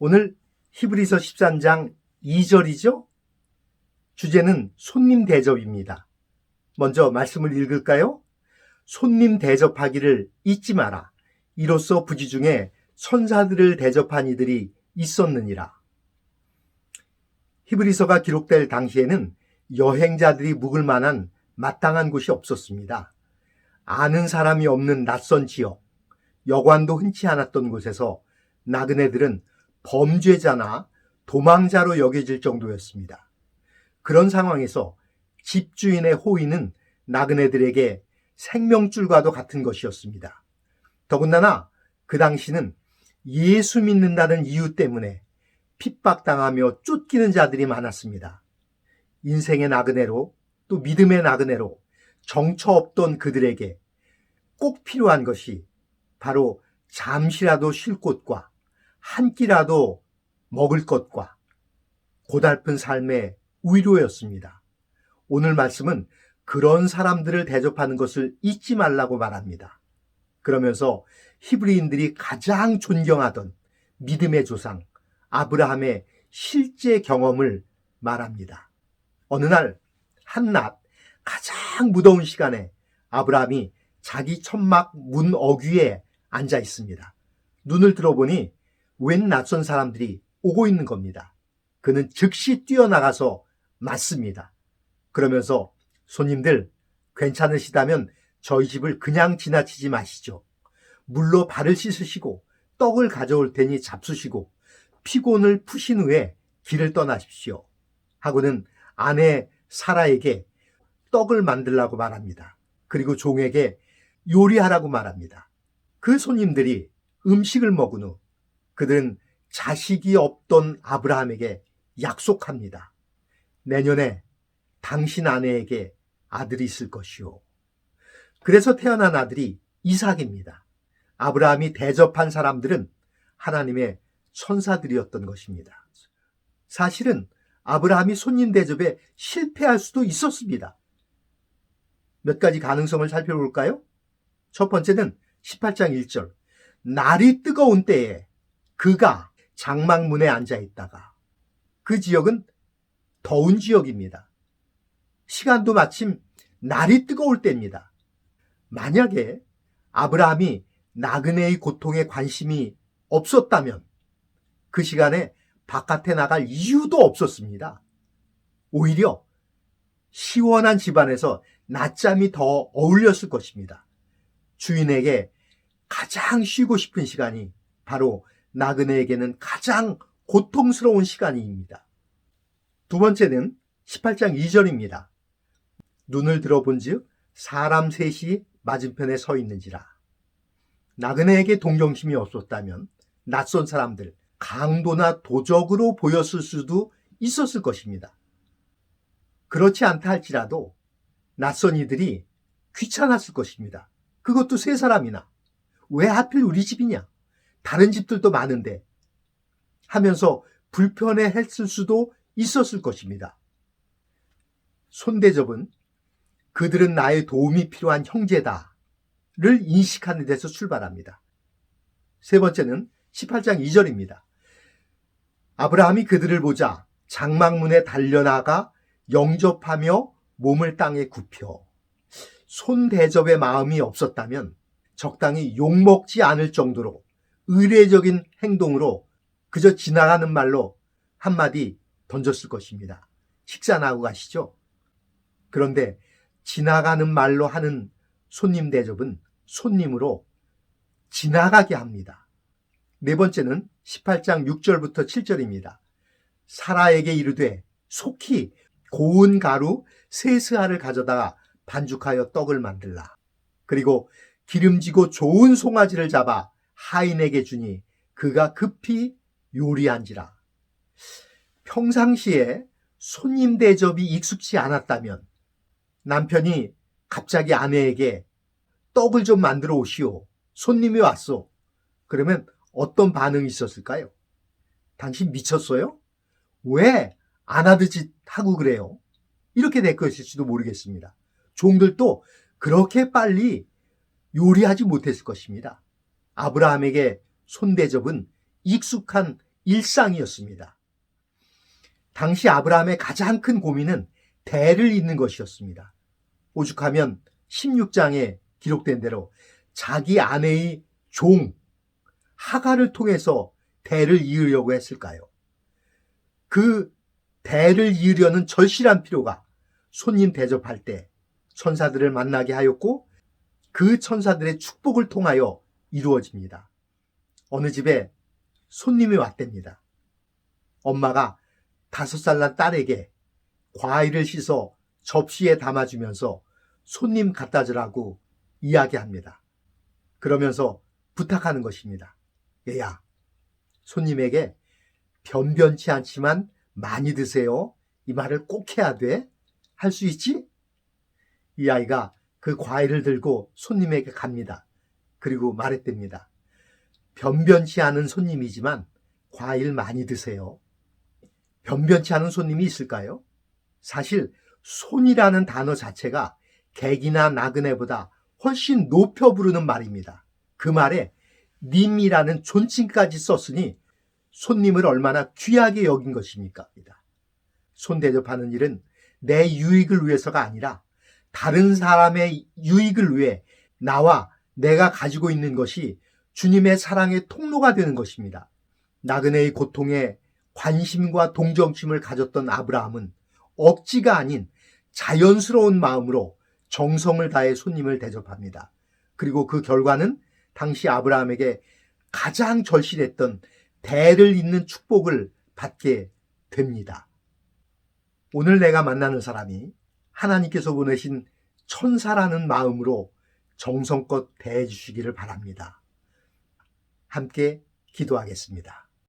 오늘 히브리서 13장 2절이죠? 주제는 손님 대접입니다. 먼저 말씀을 읽을까요? 손님 대접하기를 잊지 마라. 이로써 부지 중에 천사들을 대접한 이들이 있었느니라. 히브리서가 기록될 당시에는 여행자들이 묵을 만한 마땅한 곳이 없었습니다. 아는 사람이 없는 낯선 지역, 여관도 흔치 않았던 곳에서 나그네들은 범죄자나 도망자로 여겨질 정도였습니다. 그런 상황에서 집주인의 호의는 나그네들에게 생명줄과도 같은 것이었습니다. 더군다나 그 당시는 예수 믿는다는 이유 때문에 핍박당하며 쫓기는 자들이 많았습니다. 인생의 나그네로 또 믿음의 나그네로 정처 없던 그들에게 꼭 필요한 것이 바로 잠시라도 쉴 곳과 한 끼라도 먹을 것과 고달픈 삶의 위로였습니다. 오늘 말씀은 그런 사람들을 대접하는 것을 잊지 말라고 말합니다. 그러면서 히브리인들이 가장 존경하던 믿음의 조상 아브라함의 실제 경험을 말합니다. 어느 날 한낮 가장 무더운 시간에 아브라함이 자기 천막 문 어귀에 앉아 있습니다. 눈을 들어보니 웬 낯선 사람들이 오고 있는 겁니다. 그는 즉시 뛰어나가서 맞습니다. 그러면서 손님들 괜찮으시다면 저희 집을 그냥 지나치지 마시죠. 물로 발을 씻으시고 떡을 가져올 테니 잡수시고 피곤을 푸신 후에 길을 떠나십시오. 하고는 아내 사라에게 떡을 만들라고 말합니다. 그리고 종에게 요리하라고 말합니다. 그 손님들이 음식을 먹은 후 그들은 자식이 없던 아브라함에게 약속합니다. 내년에 당신 아내에게 아들이 있을 것이요. 그래서 태어난 아들이 이삭입니다. 아브라함이 대접한 사람들은 하나님의 천사들이었던 것입니다. 사실은 아브라함이 손님 대접에 실패할 수도 있었습니다. 몇 가지 가능성을 살펴볼까요? 첫 번째는 18장 1절. 날이 뜨거운 때에 그가 장막문에 앉아 있다가, 그 지역은 더운 지역입니다. 시간도 마침 날이 뜨거울 때입니다. 만약에 아브라함이 나그네의 고통에 관심이 없었다면 그 시간에 바깥에 나갈 이유도 없었습니다. 오히려 시원한 집안에서 낮잠이 더 어울렸을 것입니다. 주인에게 가장 쉬고 싶은 시간이 바로 나그네에게는 가장 고통스러운 시간입니다. 두 번째는 18장 2절입니다. 눈을 들어본즉 사람 셋이 맞은편에 서 있는지라. 나그네에게 동정심이 없었다면 낯선 사람들, 강도나 도적으로 보였을 수도 있었을 것입니다. 그렇지 않다 할지라도 낯선 이들이 귀찮았을 것입니다. 그것도 세 사람이나. 왜 하필 우리 집이냐? 다른 집들도 많은데 하면서 불편해했을 수도 있었을 것입니다. 손대접은 그들은 나의 도움이 필요한 형제다를 인식하는 데서 출발합니다. 세 번째는 18장 2절입니다. 아브라함이 그들을 보자 장막문에 달려나가 영접하며 몸을 땅에 굽혀. 손대접의 마음이 없었다면 적당히 욕먹지 않을 정도로 의례적인 행동으로 그저 지나가는 말로 한마디 던졌을 것입니다. 식사나 하고 가시죠. 그런데 지나가는 말로 하는 손님 대접은 손님으로 지나가게 합니다. 네 번째는 18장 6절부터 7절입니다. 사라에게 이르되 속히 고운 가루 세스알을 가져다가 반죽하여 떡을 만들라. 그리고 기름지고 좋은 송아지를 잡아 하인에게 주니 그가 급히 요리한지라. 평상시에 손님 대접이 익숙치 않았다면 남편이 갑자기 아내에게 떡을 좀 만들어 오시오. 손님이 왔어. 그러면 어떤 반응이 있었을까요? 당신 미쳤어요? 왜 안 하듯 하고 그래요? 이렇게 될 것일지도 모르겠습니다. 종들도 그렇게 빨리 요리하지 못했을 것입니다. 아브라함에게 손대접은 익숙한 일상이었습니다. 당시 아브라함의 가장 큰 고민은 대를 잇는 것이었습니다. 오죽하면 16장에 기록된 대로 자기 아내의 종 하갈을 통해서 대를 이으려고 했을까요? 그 대를 이으려는 절실한 필요가 손님 대접할 때 천사들을 만나게 하였고 그 천사들의 축복을 통하여 이루어집니다. 어느 집에 손님이 왔답니다. 엄마가 5살 난 딸에게 과일을 씻어 접시에 담아주면서 손님 갖다 주라고 이야기합니다. 그러면서 부탁하는 것입니다. 얘야, 손님에게 변변치 않지만 많이 드세요. 이 말을 꼭 해야 돼. 할 수 있지? 이 아이가 그 과일을 들고 손님에게 갑니다. 그리고 말했답니다. 변변치 않은 손님이지만 과일 많이 드세요. 변변치 않은 손님이 있을까요? 사실 손이라는 단어 자체가 객이나 나그네보다 훨씬 높여 부르는 말입니다. 그 말에 님이라는 존칭까지 썼으니 손님을 얼마나 귀하게 여긴 것입니까? 손 대접하는 일은 내 유익을 위해서가 아니라 다른 사람의 유익을 위해 나와 내가 가지고 있는 것이 주님의 사랑의 통로가 되는 것입니다. 나그네의 고통에 관심과 동정심을 가졌던 아브라함은 억지가 아닌 자연스러운 마음으로 정성을 다해 손님을 대접합니다. 그리고 그 결과는 당시 아브라함에게 가장 절실했던 대를 잇는 축복을 받게 됩니다. 오늘 내가 만나는 사람이 하나님께서 보내신 천사라는 마음으로 정성껏 대해 주시기를 바랍니다. 함께 기도하겠습니다.